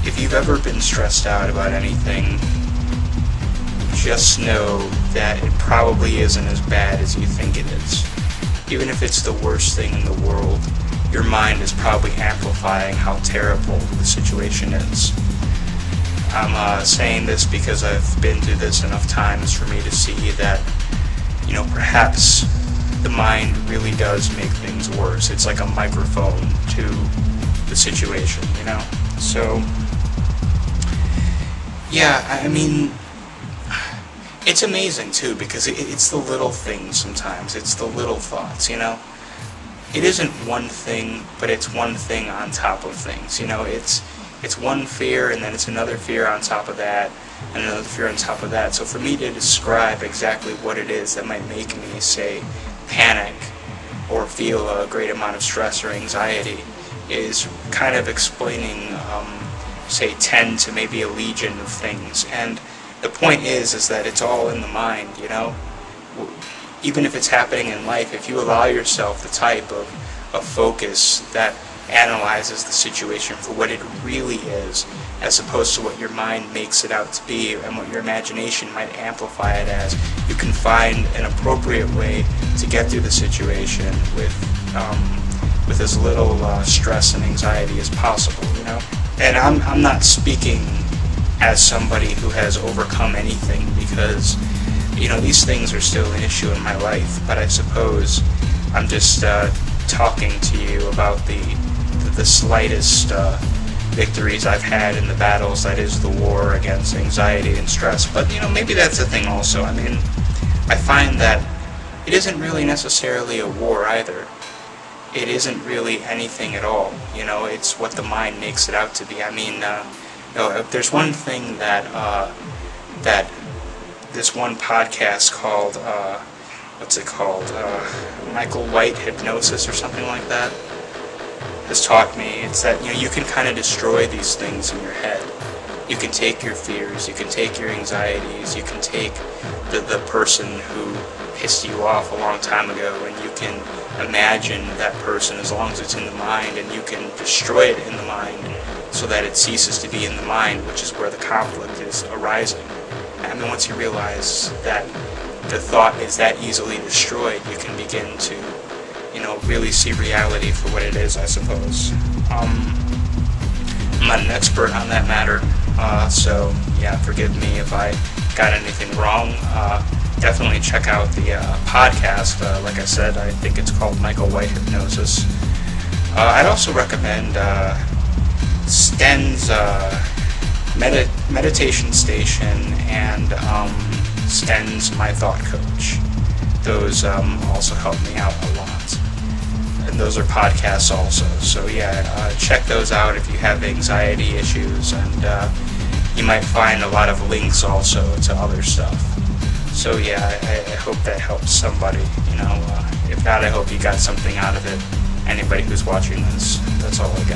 if you've ever been stressed out about anything, just know that it probably isn't as bad as you think it is. Even if it's the worst thing in the world, your mind is probably amplifying how terrible the situation is. I'm saying this because I've been through this enough times for me to see that, perhaps the mind really does make things worse. It's like a microphone to the situation, So, yeah, I mean, it's amazing too, because it's the little things sometimes. It's the little thoughts, It isn't one thing, but it's one thing on top of things, It's one fear, and then it's another fear on top of that, and another fear on top of that. So for me to describe exactly what it is that might make me, say, panic or feel a great amount of stress or anxiety is kind of explaining, say, 10 to maybe a legion of things. And the point is that it's all in the mind, Even if it's happening in life, if you allow yourself the type of focus that analyzes the situation for what it really is, as opposed to what your mind makes it out to be and what your imagination might amplify it as, you can find an appropriate way to get through the situation with as little stress and anxiety as possible, And I'm not speaking as somebody who has overcome anything, because these things are still an issue in my life, but I suppose I'm just talking to you about the slightest victories I've had in the battles that is the war against anxiety and stress. But maybe that's the thing also. I mean, I find that it isn't really necessarily a war either. It isn't really anything at all. It's what the mind makes it out to be. I mean, if there's one thing that that this one podcast called what's it called? Michael White Hypnosis or something like that has taught me, it's that you can kind of destroy these things in your head. You can take your fears, you can take your anxieties, you can take the person who pissed you off a long time ago, and you can imagine that person as long as it's in the mind, and you can destroy it in the mind so that it ceases to be in the mind, which is where the conflict is arising. I mean, once you realize that the thought is that easily destroyed, you can begin to really see reality for what it is, I suppose. I'm not an expert on that matter, so yeah, forgive me if I got anything wrong. Definitely check out the podcast. Like I said, I think it's called Michael White Hypnosis. I'd also recommend Sten's Meditation Station and Sten's My Thought Coach. Those also help me out a lot. And those are podcasts also. So yeah, check those out if you have anxiety issues, and you might find a lot of links also to other stuff. So yeah, I hope that helps somebody. If not, I hope you got something out of it. Anybody who's watching this, that's all I got.